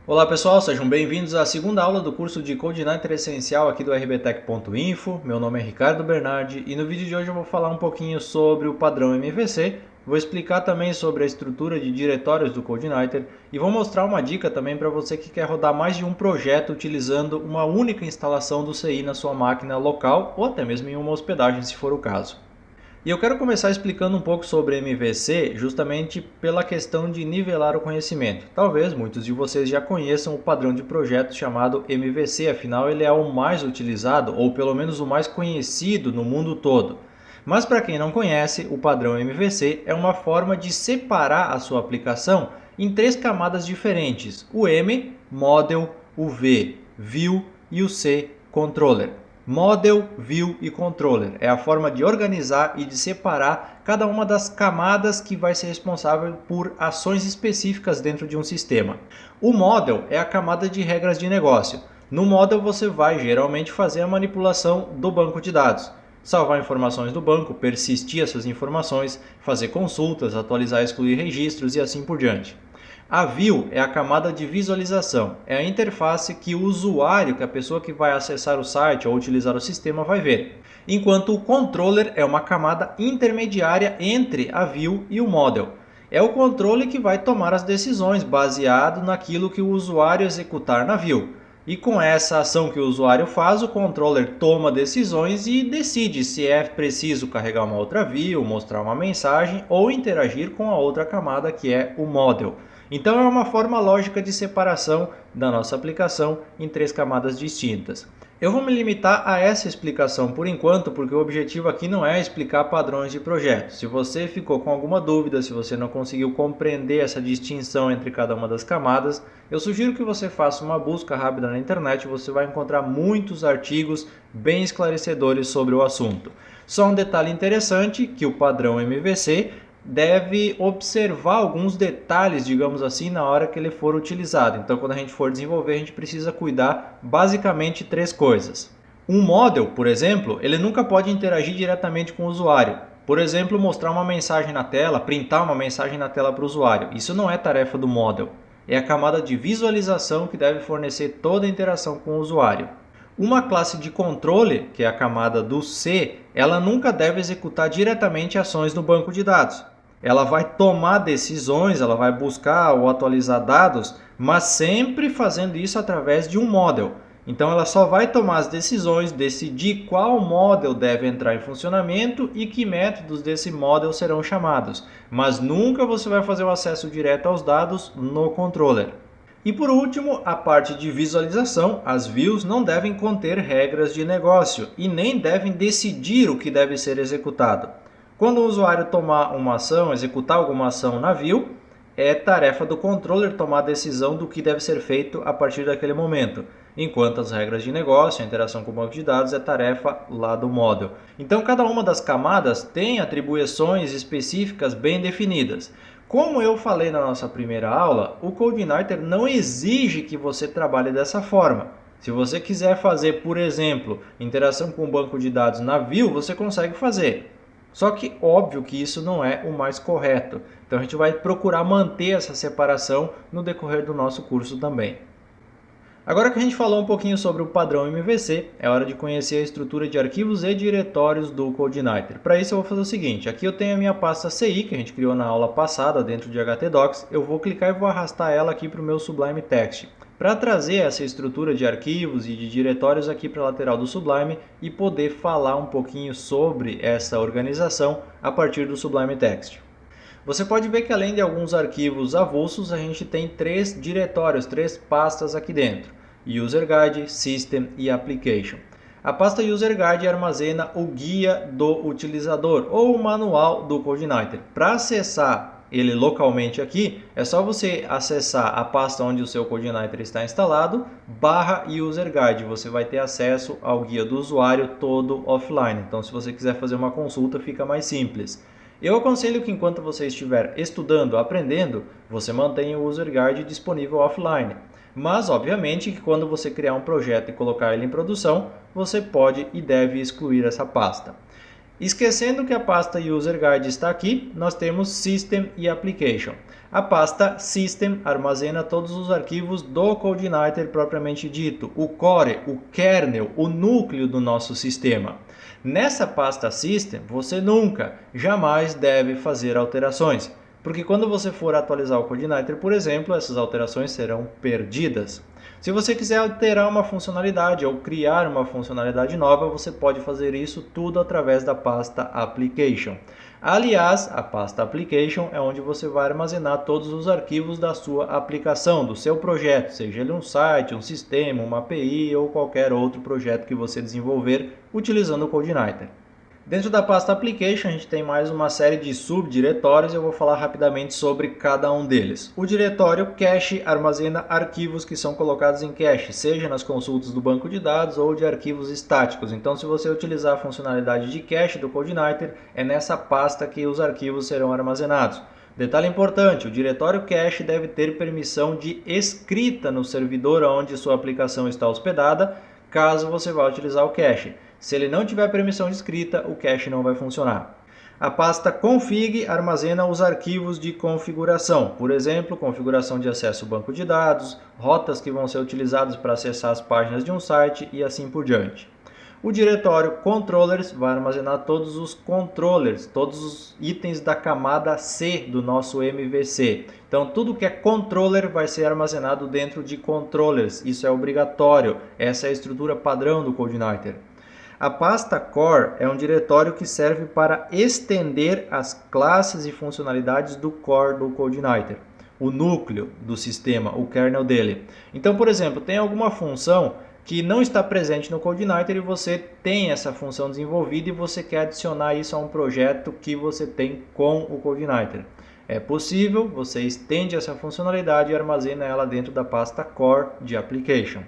Olá pessoal, sejam bem-vindos à segunda aula do curso de Codinitor Essencial aqui do rbtech.info. Meu nome é Ricardo Bernardi e no vídeo de hoje eu vou falar um pouquinho sobre o padrão MVC, vou explicar também sobre a estrutura de diretórios do Codinitor e vou mostrar uma dica também para você que quer rodar mais de um projeto utilizando uma única instalação do CI na sua máquina local ou até mesmo em uma hospedagem, se for o caso. E eu quero começar explicando um pouco sobre MVC, justamente pela questão de nivelar o conhecimento. Talvez muitos de vocês já conheçam o padrão de projeto chamado MVC, afinal ele é o mais utilizado, ou pelo menos o mais conhecido no mundo todo. Mas para quem não conhece, o padrão MVC é uma forma de separar a sua aplicação em três camadas diferentes: o M, Model, o V, View e o C, Controller. Model, View e Controller é a forma de organizar e de separar cada uma das camadas que vai ser responsável por ações específicas dentro de um sistema. O Model é a camada de regras de negócio. No Model você vai geralmente fazer a manipulação do banco de dados, salvar informações do banco, persistir essas informações, fazer consultas, atualizar e excluir registros e assim por diante. A View é a camada de visualização, é a interface que o usuário, que a pessoa que vai acessar o site ou utilizar o sistema vai ver. Enquanto o Controller é uma camada intermediária entre a View e o Model. É o controle que vai tomar as decisões baseado naquilo que o usuário executar na View. E com essa ação que o usuário faz, o controller toma decisões e decide se é preciso carregar uma outra view, mostrar uma mensagem ou interagir com a outra camada que é o model. Então é uma forma lógica de separação da nossa aplicação em três camadas distintas. Eu vou me limitar a essa explicação por enquanto, porque o objetivo aqui não é explicar padrões de projeto. Se você ficou com alguma dúvida, se você não conseguiu compreender essa distinção entre cada uma das camadas, eu sugiro que você faça uma busca rápida na internet, você vai encontrar muitos artigos bem esclarecedores sobre o assunto. Só um detalhe interessante, que o padrão MVC deve observar alguns detalhes, digamos assim, na hora que ele for utilizado. Então, quando a gente for desenvolver, a gente precisa cuidar basicamente três coisas. Um model, por exemplo, ele nunca pode interagir diretamente com o usuário. Por exemplo, mostrar uma mensagem na tela, printar uma mensagem na tela para o usuário. Isso não é tarefa do model. É a camada de visualização que deve fornecer toda a interação com o usuário. Uma classe de controle, que é a camada do C, ela nunca deve executar diretamente ações no banco de dados. Ela vai tomar decisões, ela vai buscar ou atualizar dados, mas sempre fazendo isso através de um model. Então ela só vai tomar as decisões, decidir qual model deve entrar em funcionamento e que métodos desse model serão chamados. Mas nunca você vai fazer o acesso direto aos dados no controller. E por último, a parte de visualização, as views não devem conter regras de negócio e nem devem decidir o que deve ser executado. Quando o usuário tomar uma ação, executar alguma ação na view, é tarefa do controller tomar a decisão do que deve ser feito a partir daquele momento, enquanto as regras de negócio, a interação com o banco de dados é tarefa lá do model. Então cada uma das camadas tem atribuições específicas bem definidas. Como eu falei na nossa primeira aula, o Codinitor não exige que você trabalhe dessa forma. Se você quiser fazer, por exemplo, interação com o banco de dados na view, você consegue fazer. Só que óbvio que isso não é o mais correto. Então a gente vai procurar manter essa separação no decorrer do nosso curso também. Agora que a gente falou um pouquinho sobre o padrão MVC, é hora de conhecer a estrutura de arquivos e diretórios do Codinitor. Para isso eu vou fazer o seguinte, aqui eu tenho a minha pasta CI, que a gente criou na aula passada dentro de HTDocs, eu vou clicar e vou arrastar ela aqui para o meu Sublime Text, para trazer essa estrutura de arquivos e de diretórios aqui para a lateral do Sublime e poder falar um pouquinho sobre essa organização a partir do Sublime Text. Você pode ver que além de alguns arquivos avulsos, a gente tem três diretórios, três pastas aqui dentro: User Guide, System e Application. A pasta User Guide armazena o guia do utilizador ou o manual do Codinitor. Para acessar ele localmente aqui, é só você acessar a pasta onde o seu Codinitor está instalado, /User Guide. Você vai ter acesso ao guia do usuário todo offline. Então, se você quiser fazer uma consulta, fica mais simples. Eu aconselho que enquanto você estiver estudando, aprendendo, você mantenha o User Guide disponível offline. Mas, obviamente, que quando você criar um projeto e colocar ele em produção, você pode e deve excluir essa pasta. Esquecendo que a pasta User Guide está aqui, nós temos System e Application. A pasta System armazena todos os arquivos do CodeIgniter propriamente dito, o core, o kernel, o núcleo do nosso sistema. Nessa pasta System, você nunca, jamais deve fazer alterações, porque quando você for atualizar o CodeIgniter, por exemplo, essas alterações serão perdidas. Se você quiser alterar uma funcionalidade ou criar uma funcionalidade nova, você pode fazer isso tudo através da pasta Application. Aliás, a pasta Application é onde você vai armazenar todos os arquivos da sua aplicação, do seu projeto, seja ele um site, um sistema, uma API ou qualquer outro projeto que você desenvolver utilizando o CodeIgniter. Dentro da pasta Application, a gente tem mais uma série de subdiretórios e eu vou falar rapidamente sobre cada um deles. O diretório Cache armazena arquivos que são colocados em cache, seja nas consultas do banco de dados ou de arquivos estáticos. Então, se você utilizar a funcionalidade de cache do CodeIgniter, é nessa pasta que os arquivos serão armazenados. Detalhe importante, o diretório cache deve ter permissão de escrita no servidor onde sua aplicação está hospedada, caso você vá utilizar o cache. Se ele não tiver permissão de escrita, o cache não vai funcionar. A pasta config armazena os arquivos de configuração, por exemplo, configuração de acesso ao banco de dados, rotas que vão ser utilizadas para acessar as páginas de um site e assim por diante. O diretório controllers vai armazenar todos os controllers, todos os itens da camada C do nosso MVC. Então, tudo que é controller vai ser armazenado dentro de controllers. Isso é obrigatório. Essa é a estrutura padrão do CodeIgniter. A pasta core é um diretório que serve para estender as classes e funcionalidades do core do CodeIgniter, o núcleo do sistema, o kernel dele. Então, por exemplo, tem alguma função que não está presente no CodeIgniter e você tem essa função desenvolvida e você quer adicionar isso a um projeto que você tem com o CodeIgniter. É possível, você estende essa funcionalidade e armazena ela dentro da pasta core de Application.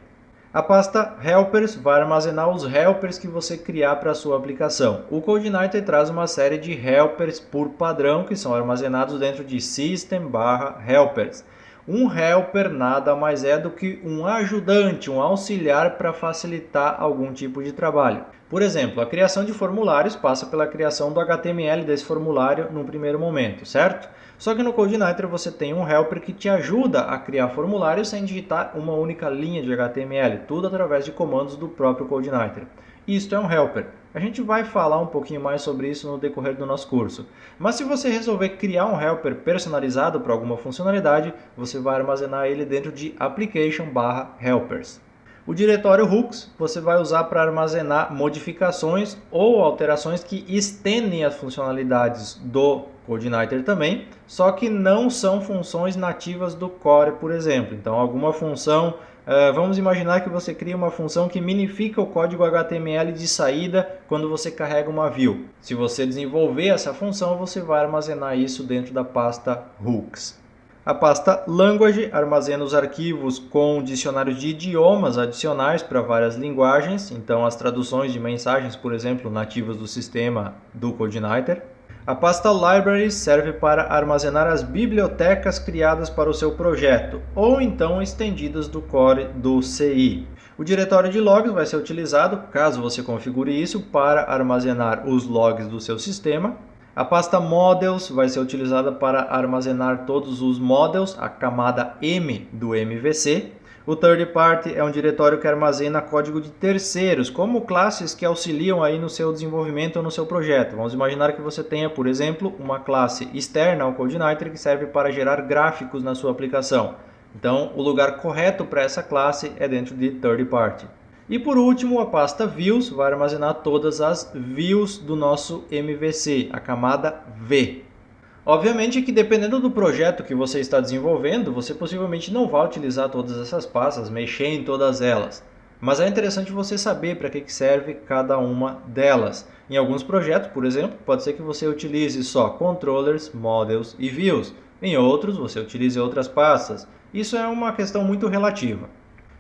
A pasta Helpers vai armazenar os helpers que você criar para a sua aplicação. O CodeIgniter traz uma série de helpers por padrão que são armazenados dentro de System/Helpers. Um helper nada mais é do que um ajudante, um auxiliar para facilitar algum tipo de trabalho. Por exemplo, a criação de formulários passa pela criação do HTML desse formulário no primeiro momento, certo? Só que no CodeIgniter você tem um helper que te ajuda a criar formulários sem digitar uma única linha de HTML, tudo através de comandos do próprio CodeIgniter. Isto é um helper. A gente vai falar um pouquinho mais sobre isso no decorrer do nosso curso. Mas se você resolver criar um helper personalizado para alguma funcionalidade, você vai armazenar ele dentro de Application/Helpers. O diretório hooks você vai usar para armazenar modificações ou alterações que estendem as funcionalidades do CodeIgniter também, só que não são funções nativas do core, por exemplo. Então, alguma função, vamos imaginar que você cria uma função que minifica o código HTML de saída quando você carrega uma view. Se você desenvolver essa função, você vai armazenar isso dentro da pasta hooks. A pasta Language armazena os arquivos com dicionários de idiomas adicionais para várias linguagens, então as traduções de mensagens, por exemplo, nativas do sistema do CodeIgniter. A pasta Libraries serve para armazenar as bibliotecas criadas para o seu projeto, ou então estendidas do core do CI. O diretório de logs vai ser utilizado, caso você configure isso, para armazenar os logs do seu sistema. A pasta Models vai ser utilizada para armazenar todos os models, a camada M do MVC. O Third Party é um diretório que armazena código de terceiros, como classes que auxiliam aí no seu desenvolvimento ou no seu projeto. Vamos imaginar que você tenha, por exemplo, uma classe externa ao CodeIgniter que serve para gerar gráficos na sua aplicação. Então, o lugar correto para essa classe é dentro de Third Party. E por último, a pasta Views vai armazenar todas as views do nosso MVC, a camada V. Obviamente que dependendo do projeto que você está desenvolvendo, você possivelmente não vai utilizar todas essas pastas, mexer em todas elas. Mas é interessante você saber para que serve cada uma delas. Em alguns projetos, por exemplo, pode ser que você utilize só Controllers, Models e Views. Em outros, você utilize outras pastas. Isso é uma questão muito relativa.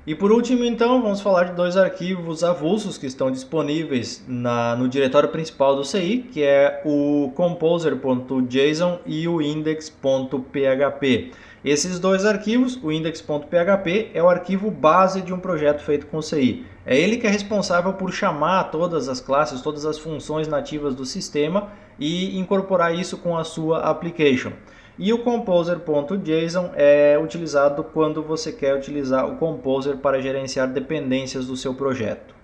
E por último, então, vamos falar de dois arquivos avulsos que estão disponíveis no diretório principal do CI, que é o composer.json e o index.php. Esses dois arquivos, o index.php é o arquivo base de um projeto feito com CI. É ele que é responsável por chamar todas as classes, todas as funções nativas do sistema e incorporar isso com a sua application. E o composer.json é utilizado quando você quer utilizar o Composer para gerenciar dependências do seu projeto.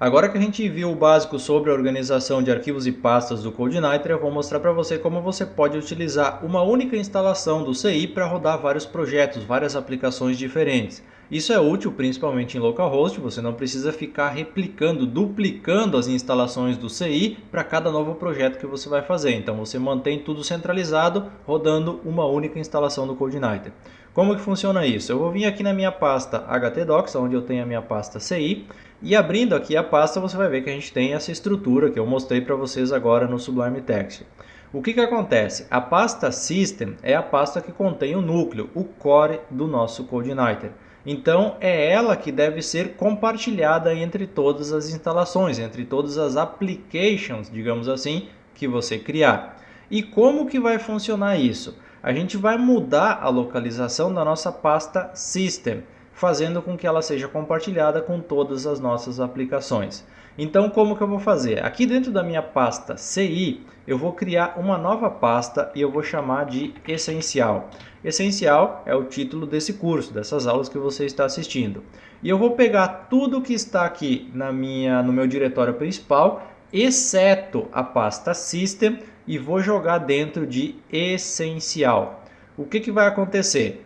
Agora que a gente viu o básico sobre a organização de arquivos e pastas do CodeIgniter, eu vou mostrar para você como você pode utilizar uma única instalação do CI para rodar vários projetos, várias aplicações diferentes. Isso é útil principalmente em localhost, você não precisa ficar replicando, duplicando as instalações do CI para cada novo projeto que você vai fazer. Então você mantém tudo centralizado, rodando uma única instalação do CodeIgniter. Como que funciona isso? Eu vou vir aqui na minha pasta htdocs, onde eu tenho a minha pasta CI, e abrindo aqui a pasta você vai ver que a gente tem essa estrutura que eu mostrei para vocês agora no Sublime Text. O que acontece? A pasta System é a pasta que contém o núcleo, o core do nosso CodeIgniter. Então é ela que deve ser compartilhada entre todas as instalações, entre todas as applications, digamos assim, que você criar. E como que vai funcionar isso? A gente vai mudar a localização da nossa pasta System, fazendo com que ela seja compartilhada com todas as nossas aplicações. Então, como que eu vou fazer? Aqui dentro da minha pasta CI, eu vou criar uma nova pasta e eu vou chamar de Essencial. Essencial é o título desse curso, dessas aulas que você está assistindo. E eu vou pegar tudo que está aqui no meu diretório principal, exceto a pasta System, e vou jogar dentro de Essencial. O que vai acontecer?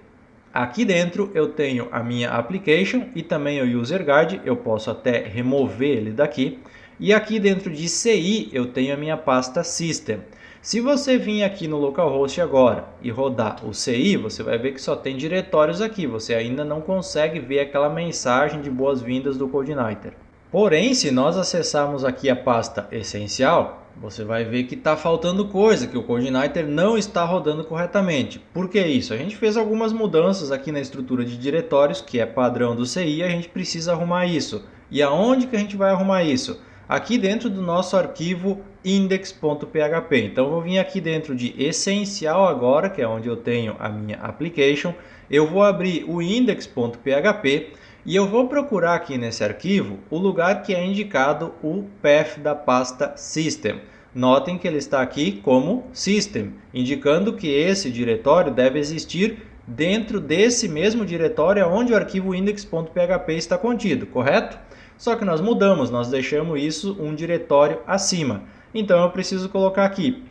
Aqui dentro eu tenho a minha application e também o user guide, eu posso até remover ele daqui. E aqui dentro de CI eu tenho a minha pasta System. Se você vir aqui no localhost agora e rodar o CI, você vai ver que só tem diretórios aqui, você ainda não consegue ver aquela mensagem de boas-vindas do CodeIgniter. Porém, se nós acessarmos aqui a pasta Essencial, você vai ver que está faltando coisa, que o CodeIgniter não está rodando corretamente. Por que isso? A gente fez algumas mudanças aqui na estrutura de diretórios, que é padrão do CI, e a gente precisa arrumar isso. E aonde que a gente vai arrumar isso? Aqui dentro do nosso arquivo index.php. Então eu vou vir aqui dentro de Essencial agora, que é onde eu tenho a minha application. Eu vou abrir o index.php. E eu vou procurar aqui nesse arquivo o lugar que é indicado o path da pasta System. Notem que ele está aqui como System, indicando que esse diretório deve existir dentro desse mesmo diretório onde o arquivo index.php está contido, correto? Só que nós mudamos, nós deixamos isso um diretório acima. Então eu preciso colocar aqui ..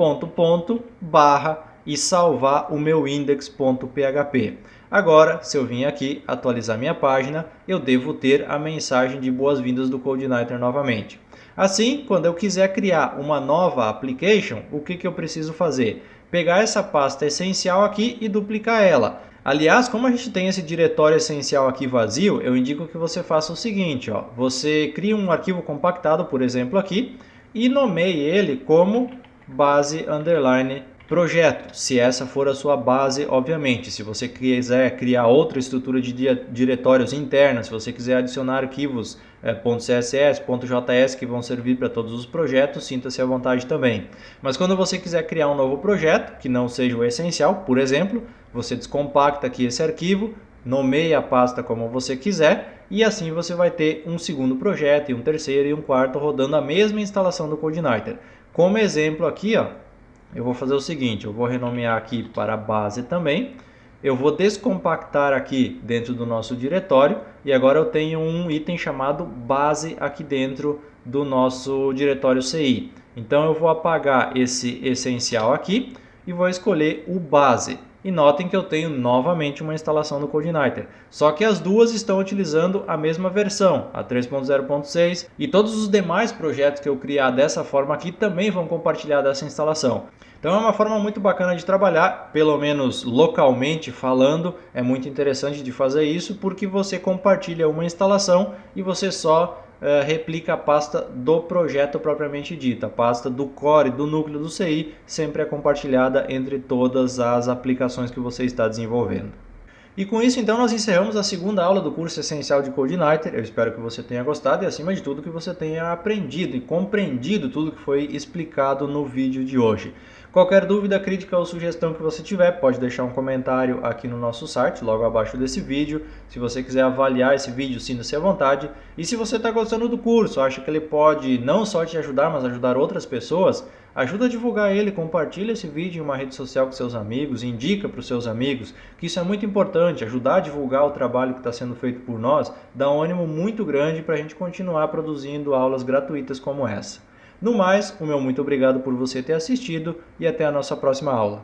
e salvar o meu index.php. Agora, se eu vim aqui atualizar minha página, eu devo ter a mensagem de boas-vindas do CodeIgniter novamente. Assim, quando eu quiser criar uma nova application, o que eu preciso fazer? Pegar essa pasta essencial aqui e duplicar ela. Aliás, como a gente tem esse diretório essencial aqui vazio, eu indico que você faça o seguinte, ó, você cria um arquivo compactado, por exemplo, aqui, e nomeie ele como base_projeto, se essa for a sua base, obviamente. Se você quiser criar outra estrutura de diretórios interna, se você quiser adicionar arquivos .css, .js que vão servir para todos os projetos, sinta-se à vontade também. Mas quando você quiser criar um novo projeto, que não seja o essencial, por exemplo, você descompacta aqui esse arquivo, nomeia a pasta como você quiser e assim você vai ter um segundo projeto e um terceiro e um quarto rodando a mesma instalação do CodeIgniter. Como exemplo aqui, ó, eu vou fazer o seguinte, eu vou renomear aqui para base também, eu vou descompactar aqui dentro do nosso diretório e agora eu tenho um item chamado base aqui dentro do nosso diretório CI. Então eu vou apagar esse essencial aqui e vou escolher o base. E notem que eu tenho novamente uma instalação do CodeIgniter. Só que as duas estão utilizando a mesma versão, a 3.0.6, e todos os demais projetos que eu criar dessa forma aqui também vão compartilhar dessa instalação. Então é uma forma muito bacana de trabalhar, pelo menos localmente falando, é muito interessante de fazer isso porque você compartilha uma instalação e você só replica a pasta do projeto propriamente dita. A pasta do core, do núcleo do CI, sempre é compartilhada entre todas as aplicações que você está desenvolvendo. E com isso, então, nós encerramos a segunda aula do curso essencial de CodeIgniter. Eu espero que você tenha gostado e, acima de tudo, que você tenha aprendido e compreendido tudo que foi explicado no vídeo de hoje. Qualquer dúvida, crítica ou sugestão que você tiver, pode deixar um comentário aqui no nosso site, logo abaixo desse vídeo. Se você quiser avaliar esse vídeo, sinta-se à vontade. E se você está gostando do curso, acha que ele pode não só te ajudar, mas ajudar outras pessoas, ajuda a divulgar ele, compartilha esse vídeo em uma rede social com seus amigos, indica para os seus amigos, que isso é muito importante, ajudar a divulgar o trabalho que está sendo feito por nós, dá um ânimo muito grande para a gente continuar produzindo aulas gratuitas como essa. No mais, o meu muito obrigado por você ter assistido e até a nossa próxima aula.